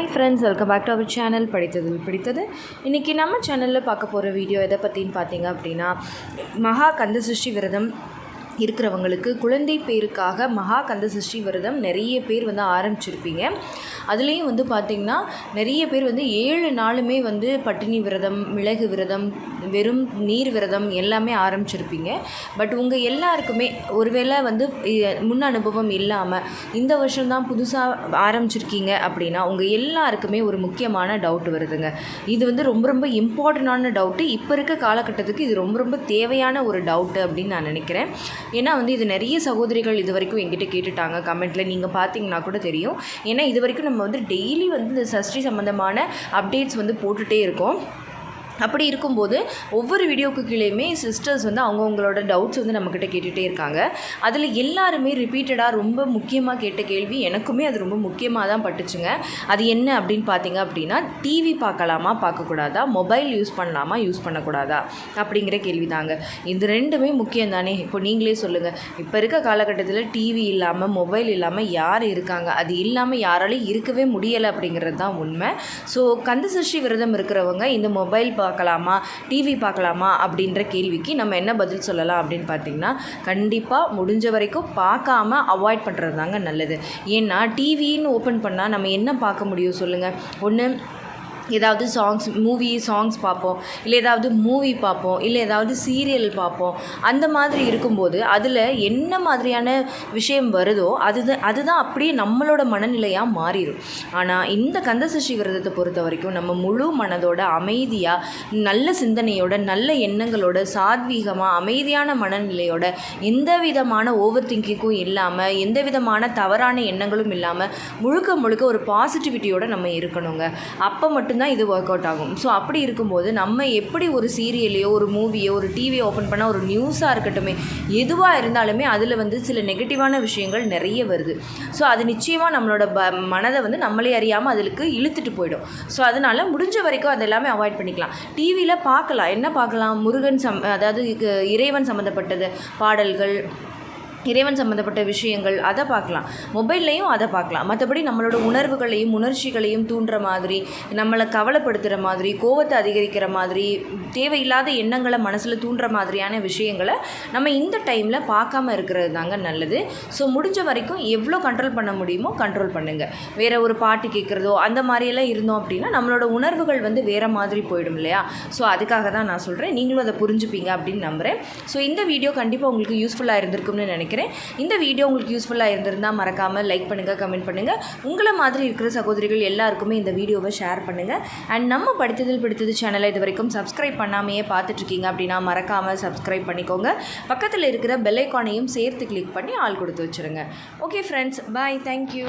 Hi friends, welcome back to our channel படித்ததில் பிடித்தது. இன்றைக்கி நம்ம சேனலில் பார்க்க போகிற வீடியோ எதை பற்றின்னு பார்த்தீங்க அப்படின்னா, மகா கந்தசஷ்டி விரதம் இருக்கிறவங்களுக்கு குழந்தை பேருக்காக மகா கந்தசஷ்டி விரதம் நிறைய பேர் ஆரம்பிச்சிருப்பீங்க. அதுலேயும் பார்த்திங்கன்னா நிறைய பேர் 7 நாளுமே பட்டினி விரதம், மிளகு விரதம், வெறும் நீர் விரதம் எல்லாமே ஆரம்பிச்சிருப்பீங்க. பட் உங்கள் எல்லாருக்குமே ஒருவேளை முன் அனுபவம் இல்லாமல் இந்த வருஷம்தான் புதுசாக ஆரம்பிச்சிருக்கீங்க அப்படின்னா உங்கள் எல்லாருக்குமே ஒரு முக்கியமான டவுட் வருதுங்க. இது ரொம்ப ரொம்ப இம்பார்ட்டண்டான டவுட்டு. இப்போ இருக்க காலகட்டத்துக்கு இது ரொம்ப ரொம்ப தேவையான ஒரு டவுட்டு அப்படின்னு நான் நினைக்கிறேன். ஏன்னா இது நிறைய சகோதரிகள் இது வரைக்கும் என்கிட்ட கேட்டுட்டாங்க கமெண்ட்டில். நீங்கள் பார்த்தீங்கன்னா கூட தெரியும். ஏன்னா இது வரைக்கும் நம்ம டெய்லி இந்த சஷ்டி சம்மந்தமான அப்டேட்ஸ் போட்டுகிட்டே இருக்கோம். அப்படி இருக்கும்போது ஒவ்வொரு வீடியோக்கு கீழேயுமே சிஸ்டர்ஸ் அவங்கவுங்களோட டவுட்ஸ் நம்மக்கிட்ட கேட்டுகிட்டே இருக்காங்க. அதில் எல்லாருமே ரிப்பீட்டடாக ரொம்ப முக்கியமாக கேட்ட கேள்வி எனக்குமே அது ரொம்ப முக்கியமாக தான் பட்டுச்சுங்க. அது என்ன அப்படின்னு பார்த்தீங்க அப்படின்னா, டிவி பார்க்கலாமா பார்க்கக்கூடாதா, மொபைல் யூஸ் பண்ணலாமா யூஸ் பண்ணக்கூடாதா அப்படிங்கிற கேள்வி தாங்க. இது ரெண்டுமே முக்கியம் தானே. இப்போ நீங்களே சொல்லுங்கள், இப்போ இருக்க காலகட்டத்தில் டிவி இல்லாமல் மொபைல் இல்லாமல் யார் இருக்காங்க? அது இல்லாமல் யாராலையும் இருக்கவே முடியலை அப்படிங்கிறது தான் உண்மை. ஸோ கந்தசஷ்டி விரதம் இருக்கிறவங்க இந்த மொபைல் பார்க்கலாமா, டிவி பார்க்கலாமா அப்படின்ற கேள்விக்கு நம்ம என்ன பதில் சொல்லலாம் அப்படின்னு பார்த்தீங்கன்னா, கண்டிப்பாக முடிஞ்ச வரைக்கும் பார்க்காம அவாய்ட் பண்ணுறது தாங்க நல்லது. ஏன்னா டிவின்னு ஓப்பன் பண்ணால் நம்ம என்ன பார்க்க முடியும் சொல்லுங்கள்? ஒன்று ஏதாவது சாங்ஸ் பார்ப்போம், இல்லை ஏதாவது மூவி பார்ப்போம், இல்லை ஏதாவது சீரியல் பார்ப்போம். அந்த மாதிரி இருக்கும்போது அதில் என்ன மாதிரியான விஷயம் வருதோ அதுதான் அப்படியே நம்மளோட மனநிலையாக மாறிடும். ஆனால் இந்த கந்தசஷ்டி விரதத்தை பொறுத்த வரைக்கும் நம்ம முழு மனதோட அமைதியாக, நல்ல சிந்தனையோட, நல்ல எண்ணங்களோட, சாத்வீகமாக, அமைதியான மனநிலையோட, எந்த விதமான ஓவர் திங்கிங்கும் இல்லாமல், எந்த விதமான தவறான எண்ணங்களும் இல்லாமல் முழுக்க முழுக்க ஒரு பாசிட்டிவிட்டியோடு நம்ம இருக்கணுங்க. அப்போ மட்டும்தான் இது ஒர்க் அவுட் ஆகும். ஸோ அப்படி இருக்கும்போது நம்ம எப்படி ஒரு சீரியலையோ, ஒரு மூவியோ, ஒரு டிவியை ஓப்பன் பண்ணால், ஒரு நியூஸாக இருக்கட்டுமே, எதுவாக இருந்தாலுமே அதில் சில நெகட்டிவான விஷயங்கள் நிறைய வருது. ஸோ அது நிச்சயமாக நம்மளோட மனதை நம்மளே அறியாமல் அதுக்கு இழுத்துட்டு போயிடும். ஸோ அதனால் முடிஞ்ச வரைக்கும் அது எல்லாமே அவாய்ட் பண்ணிக்கலாம். டிவியில் பார்க்கலாம், என்ன பார்க்கலாம்? முருகன் அதாவது இறைவன் சம்மந்தப்பட்டது பாடல்கள், இறைவன் சம்மந்தப்பட்ட விஷயங்கள், அதை பார்க்கலாம். மொபைல்லையும் அதை பார்க்கலாம். மற்றபடி நம்மளோட உணர்வுகளையும் உணர்ச்சிகளையும் தூண்டுற மாதிரி, நம்மளை கவலைப்படுத்துகிற மாதிரி, கோபத்தை அதிகரிக்கிற மாதிரி, தேவையில்லாத எண்ணங்களை மனசில் தூண்டுற மாதிரியான விஷயங்களை நம்ம இந்த டைமில் பார்க்காம இருக்கிறது தாங்க நல்லது. ஸோ முடிஞ்ச வரைக்கும் எவ்வளோ கண்ட்ரோல் பண்ண முடியுமோ கண்ட்ரோல் பண்ணுங்கள். வேறு ஒரு பாட்டு கேட்குறதோ அந்த மாதிரியெல்லாம் இருந்தோம் அப்படின்னா நம்மளோட உணர்வுகள் வேறு மாதிரி போயிடும் இல்லையா? ஸோ அதுக்காக தான் நான் சொல்கிறேன். நீங்களும் அதை புரிஞ்சுப்பீங்க அப்படின்னு நம்புகிறேன். ஸோ இந்த வீடியோ கண்டிப்பாக உங்களுக்கு யூஸ்ஃபுல்லாக இருந்திருக்கும்னு நினைக்கிறேன். இந்த வீடியோ உங்களுக்கு யூஸ்ஃபுல்லாக இருந்திருந்தால் மறக்காமல் லைக் பண்ணுங்கள், கமெண்ட் பண்ணுங்கள். உங்களை மாதிரி இருக்கிற சகோதரிகள் எல்லாருக்குமே இந்த வீடியோவை ஷேர் பண்ணுங்கள். அண்ட் நம்ம படித்ததில் பிடித்தது சேனலை இது வரைக்கும் சப்ஸ்கிரைப் பண்ணாமையே பார்த்துட்ருக்கீங்க அப்படின்னா மறக்காமல் சப்ஸ்கிரைப் பண்ணிக்கோங்க. பக்கத்தில் இருக்கிற பெல் ஐக்கானையும் சேர்த்து கிளிக் பண்ணி ஆள் கொடுத்து வச்சுருங்க. ஓகே ஃப்ரெண்ட்ஸ், பாய், தேங்க்யூ.